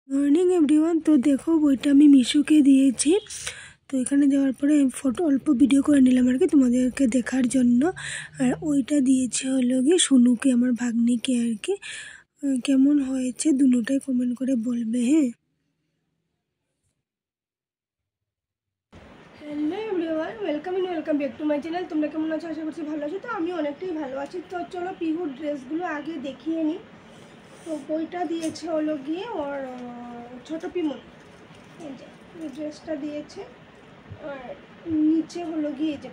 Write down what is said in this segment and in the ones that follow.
Morning everyone. তো দেখো বইটা আমি মিশুকে দিয়েছি। তো এখানে যাওয়ার পরে ফটো অল্প ভিডিও করে নিলাম আর কি তোমাদেরকে দেখার জন্য। আর ওইটা দিয়েছে হলো গিয়ে সুনুকে, আমার ভাগ্নিকে আর কি। কেমন হয়েছে দুটোটাই কমেন্ট করে বলবে। হ্যাঁ, hello everyone, welcome back to my channel. তোমরা কেমন আছো? আশা করছি ভালো আছো। তো আমি অনেকটাই ভালো আছি। তো চলো পিহুর ড্রেসগুলো আগে দেখিয়ে নিই। তো বইটা দিয়েছে হলো গিয়ে ওর ছোট পিমন, এই যে এই ড্রেসটা দিয়েছে। আর নিচে হলো গিয়ে যে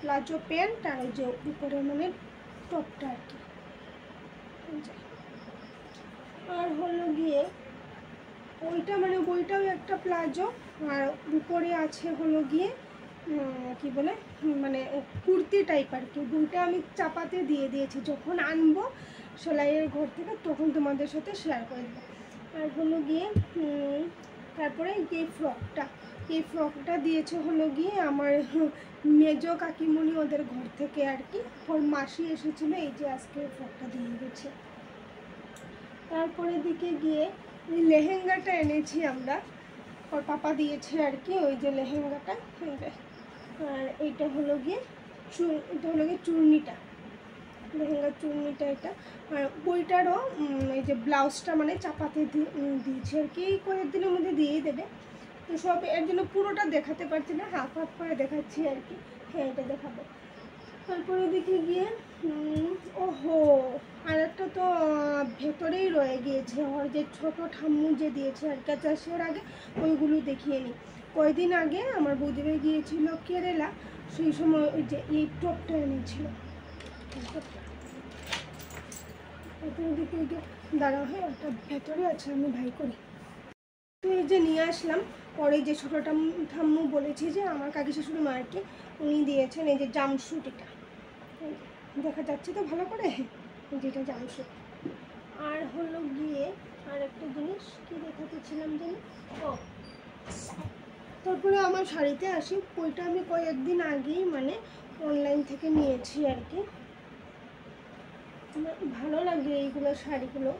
প্লাজো প্যান্ট আর ওই যে উপরে মানে টপটা আর কি। আর হলো গিয়ে ওইটা মানে বইটাও একটা প্লাজো, আর উপরে আছে হলো গিয়ে কি বলে মানে কুর্তি টাইপ আর কি। বইটা আমি চাপাতে দিয়ে দিয়েছি, যখন আনবো সেলাইয়ের ঘর থেকে তখন তোমাদের সাথে শেয়ার করে দেবো। আর হলো গিয়ে তারপরে এই ফ্রকটা দিয়েছে হলো গিয়ে আমার মেজো কাকিমণি ওদের ঘর থেকে আর কি। ওর মাসি এসেছিলো, এই যে আজকে ফ্রকটা দিয়ে গেছে। তারপরে দিকে গিয়ে এই লেহেঙ্গাটা এনেছি আমরা, ওর পাপা দিয়েছে আর কি, ওই যে লেহেঙ্গাটা। আর এইটা হলো গিয়ে চূর্ণিটা, লেহেঙ্গার চূর্ণিটা এটা। আর বইটারও এই যে ব্লাউজটা মানে চাপাতে দিয়েছে আর কি। এই কয়েক দিনের মধ্যে দিয়েই দেবে। তো সব এর জন্য পুরোটা দেখাতে পারছি না, হাফ করে দেখাচ্ছি আর কি। হ্যাঁ, এটা দেখাবো। তারপরে দিকে গিয়ে ওহো, আর একটা তো ভেতরেই রয়ে গিয়েছে, ওর যে ছোট ঠাম্মু যে দিয়েছে আর কি। চাষের আগে ওইগুলো দেখিয়ে নিই। কয়েকদিন আগে আমার বৌদিভাই গিয়েছিল কেরালা, সেই সময় ওই যে এই টপটা এনেছিল। দিকে দাঁড়া হয় একটা ভেতরে আছে, আমি ভাই করি। তো এই যে নিয়ে আসলাম। পরে যে ছোটো ঠাম্মু বলেছি যে আমার কাকি শাশুড়ি মা আর কি, উনি দিয়েছেন এই যে জামশুট। এটা দেখা যাচ্ছে তো ভালো করে, যেটা জামশুট। আর হলো গিয়ে আর একটা জিনিস কি দেখাতেছিলাম জানি। ও তারপরে আমার শাড়িতে আসি। বইটা আমি কয়েকদিন আগেই মানে অনলাইন থেকে নিয়েছি আর কি। ভালো লাগে এইগুলো শাড়িগুলো,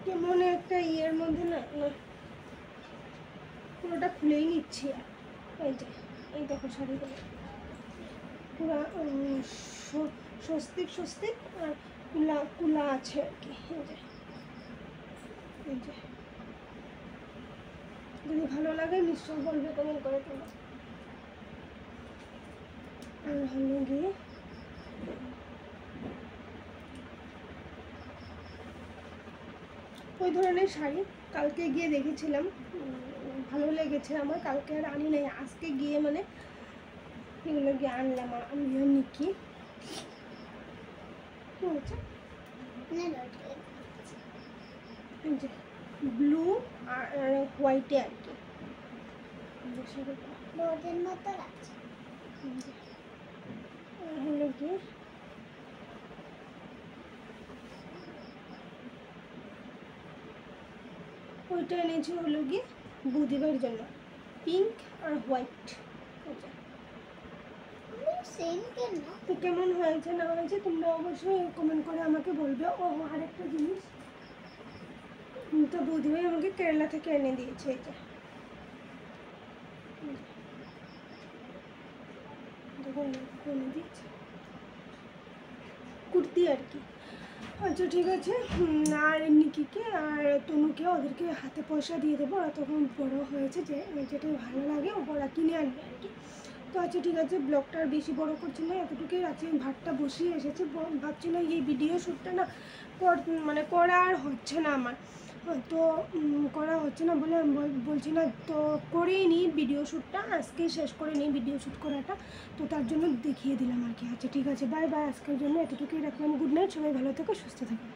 কেমন একটা ইয়ের মধ্যে না, পুরোটা খুলেই নিচ্ছি। এই যে এই দেখো শাড়িগুলো পুরো স্বস্তিক আর কুলা আছে আর কি। এই যে যদি ভালো লাগে নিশ্চয় বলবে কমেন্ট করে তোমরা। আর হলো গিয়ে ওই ধরনের শাড়ি কালকে গিয়ে দেখেছিলাম, ভালো লেগেছে আমার। কালকে আর আনি নাই, আজকে গিয়ে মানে এগুলো গিয়ে আনলাম আমি আর নিকি। কি হচ্ছে ব্লু আর হোয়াইটে আর কি। হলো গিয়ে ওইটা এনেছি হলো গিয়ে বুধিবার জন্য, পিঙ্ক আর হোয়াইট। তো কেমন হয়েছে না হয়েছে তোমরা অবশ্যই কমেন্ট করে আমাকে বলবে। ও আরেকটা জিনিস, তো বুধিবার আমাকে কেরালা থেকে এনে দিয়েছে, এটা এনে দিয়েছে কুর্তি আর কি। আচ্ছা ঠিক আছে। আর নিকিকে আর তনুকে ওদেরকে হাতে পয়সা দিয়ে দেবো, ওরা তখন বড়ো হয়েছে, যে যেটা ভালো লাগে ওরা কিনে আনবে আর কি। তো আচ্ছা ঠিক আছে, ব্লগটা আর বেশি বড়ো করছি না, এতটুকুই আছে। ভাতটা বসিয়ে এসেছে, ভাবছি না এই ভিডিও শ্যুটটা না মানে করা আর হচ্ছে না আমার। তো করা হচ্ছে না বলে আমি বলছি না, তো করেই নিই ভিডিও শ্যুটটা, আজকেই শেষ করে নিই ভিডিও শ্যুট করাটা। তো তার জন্য দেখিয়ে দিলাম আর কি। আচ্ছা ঠিক আছে, বাই বাই, আজকের জন্য এতটুকুই রাখলাম। গুড নাইট, সবাই ভালো থেকো, সুস্থ থাকো।